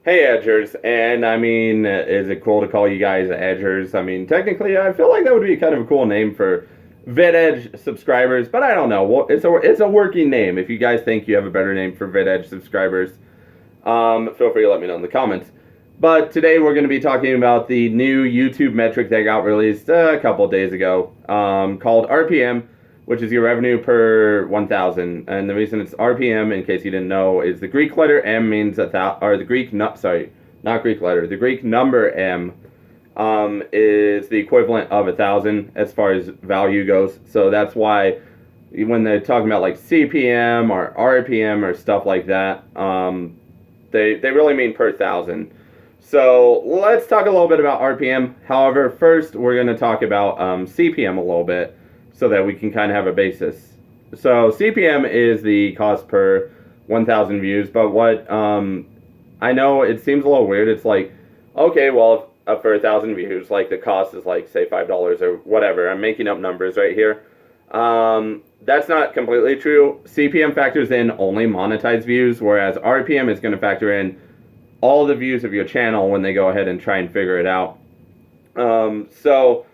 Hey Edgers, and I mean, is it cool to call you guys Edgers? I mean, technically, I feel like that would be kind of a cool name for VidEdge subscribers, but I don't know. Well, it's a working name. If you guys think you have a better name for VidEdge subscribers, feel free to let me know in the comments. But today we're going to be talking about the new YouTube metric that got released a couple days ago, called RPM, which is your revenue per 1,000. And the reason it's RPM, in case you didn't know, is the Greek letter M means or the Greek not Greek letter, the Greek number M is the equivalent of 1,000 as far as value goes. So that's why when they're talking about like CPM or RPM or stuff like that, they really mean per thousand. So let's talk a little bit about RPM. However, first we're going to talk about CPM a little bit so that we can kind of have a basis. So CPM is the cost per 1,000 views, but what I know it seems a little weird. It's like, okay, well, for 1,000 views, like the cost is like say $5 or whatever. I'm making up numbers right here. That's not completely true. CPM factors in only monetized views, whereas RPM is going to factor in all the views of your channel when they go ahead and try and figure it out. So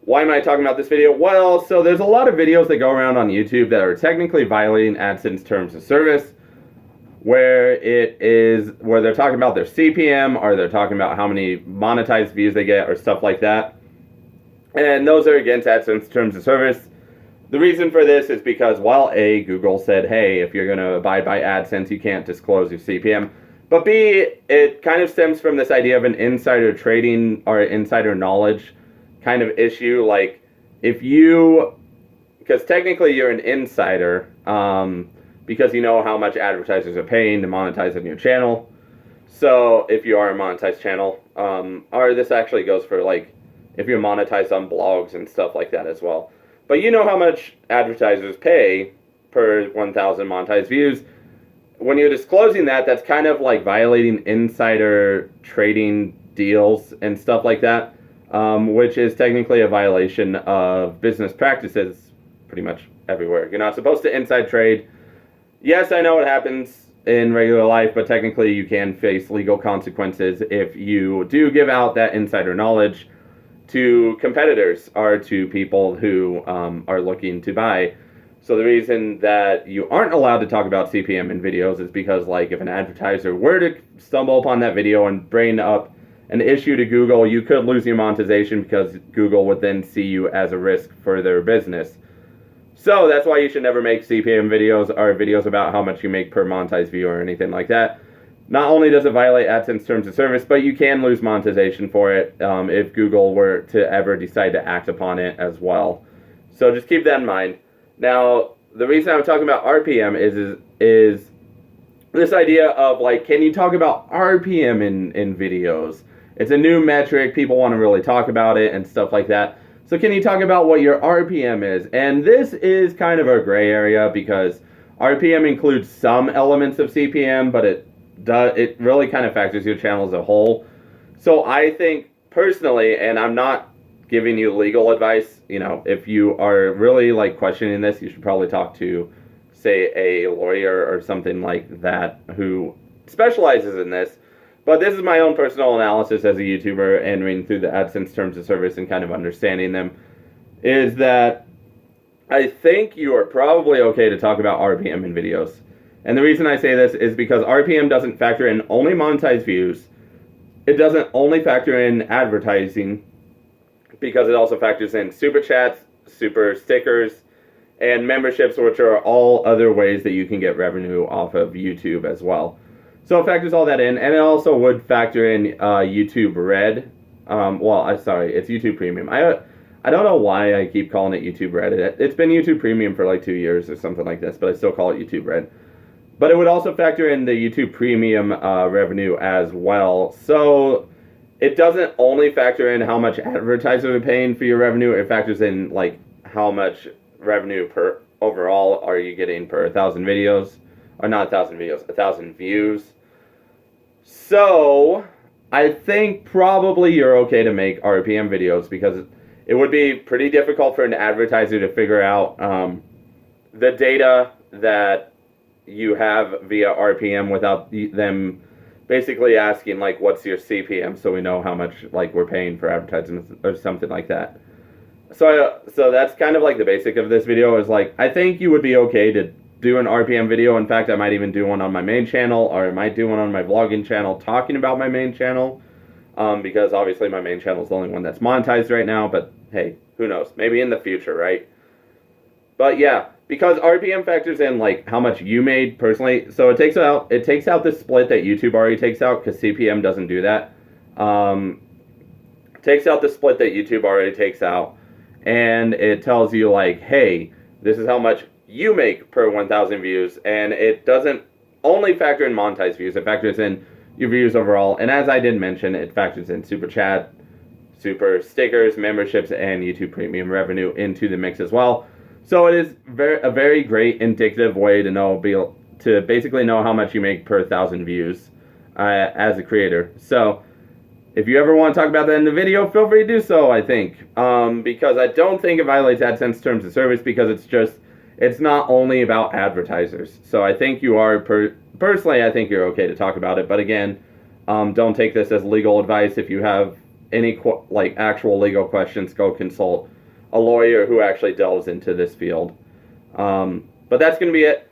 why am I talking about this video? Well, so there's a lot of videos that go around on YouTube that are technically violating Adsense terms of service, where they're talking about their CPM, or they're talking about how many monetized views they get or stuff like that. And those are against Adsense terms of service. The reason for this is because while A, Google said, hey, if you're going to abide by AdSense, you can't disclose your CPM. But B, it kind of stems from this idea of an insider trading or insider knowledge kind of issue. Like, because technically you're an insider, because you know how much advertisers are paying to monetize on your channel. So if you are a monetized channel, or this actually goes for like if you're monetized on blogs and stuff like that as well. But you know how much advertisers pay per 1,000 monetized views. When you're disclosing that, that's kind of like violating insider trading deals and stuff like that, which is technically a violation of business practices pretty much everywhere. You're not supposed to inside trade. Yes, I know it happens in regular life, but technically you can face legal consequences if you do give out that insider knowledge to competitors or to people who are looking to buy. So the reason that you aren't allowed to talk about CPM in videos is because, like, if an advertiser were to stumble upon that video and bring up an issue to Google, you could lose your monetization because Google would then see you as a risk for their business. So that's why you should never make CPM videos or videos about how much you make per monetized view or anything like that. Not only does it violate AdSense terms of service, but you can lose monetization for it if Google were to ever decide to act upon it as well. So just keep that in mind. Now, the reason I'm talking about RPM is this idea of, like, can you talk about RPM in videos? It's a new metric. People want to really talk about it and stuff like that. So can you talk about what your RPM is? And this is kind of a gray area because RPM includes some elements of CPM, but it really kind of factors your channel as a whole. So I think personally, and I'm not giving you legal advice, you know, if you are really like questioning this, you should probably talk to, say, a lawyer or something like that who specializes in this. But this is my own personal analysis as a YouTuber and reading through the AdSense terms of service and kind of understanding them, is that I think you are probably okay to talk about RPM in videos. And the reason I say this is because RPM doesn't factor in only monetized views. It doesn't only factor in advertising, because it also factors in super chats, super stickers, and memberships, which are all other ways that you can get revenue off of YouTube as well. So it factors all that in, and it also would factor in YouTube Red. It's YouTube Premium. I don't know why I keep calling it YouTube Red. It's been YouTube Premium for like 2 years or something like this, but I still call it YouTube Red. But it would also factor in the YouTube Premium revenue as well. So it doesn't only factor in how much advertisers are paying for your revenue. It factors in like how much revenue per overall are you getting per 1,000 videos, or not 1,000 videos, 1,000 views. So I think probably you're okay to make RPM videos because it would be pretty difficult for an advertiser to figure out the data that you have via RPM without them basically asking like, what's your CPM, so we know how much like we're paying for advertisements or something like that. So that's kind of like the basic of this video. Is like, I think you would be okay to do an RPM video. In fact, I might even do one on my main channel, or I might do one on my vlogging channel talking about my main channel, because obviously my main channel is the only one that's monetized right now. But hey, who knows? Maybe in the future, right? But yeah, because RPM factors in like how much you made personally. So it takes out the split that YouTube already takes out, because CPM doesn't do that. Takes out the split that YouTube already takes out, and it tells you like, hey, this is how much you make per 1,000 views, and it doesn't only factor in monetized views. It factors in your views overall, and as I did mention, it factors in super chat, super stickers, memberships, and YouTube Premium revenue into the mix as well. So it is a very great indicative way to basically know how much you make per 1,000 views as a creator. So if you ever want to talk about that in the video, feel free to do so, I think. Because I don't think it violates AdSense terms of service, because it's not only about advertisers. So I think you are, personally, I think you're okay to talk about it. But again, don't take this as legal advice. If you have any actual legal questions, go consult a lawyer who actually delves into this field. But that's going to be it.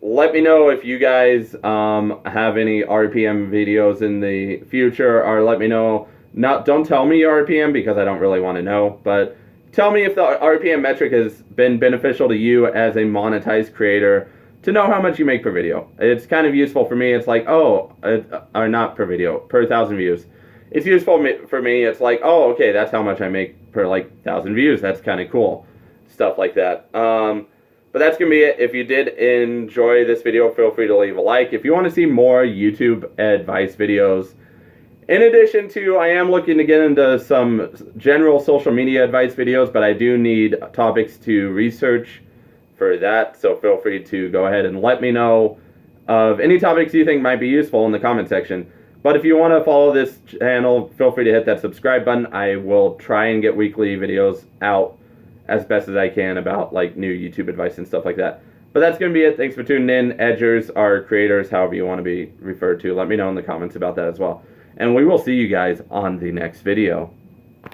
Let me know if you guys have any RPM videos in the future, or let me know. Don't tell me your RPM, because I don't really want to know, but tell me if the RPM metric has been beneficial to you as a monetized creator to know how much you make per video. It's kind of useful for me. It's like, or not per video, per 1,000 views. It's useful for me. It's like, oh, okay, that's how much I make per 1,000 views. That's kind of cool. Stuff like that. But that's going to be it. If you did enjoy this video, feel free to leave a like. If you want to see more YouTube advice videos, in addition to, I am looking to get into some general social media advice videos, but I do need topics to research for that. So feel free to go ahead and let me know of any topics you think might be useful in the comment section. But if you want to follow this channel, feel free to hit that subscribe button. I will try and get weekly videos out as best as I can about like new YouTube advice and stuff like that. But that's going to be it. Thanks for tuning in. Edgers are creators, however you want to be referred to. Let me know in the comments about that as well. And we will see you guys on the next video.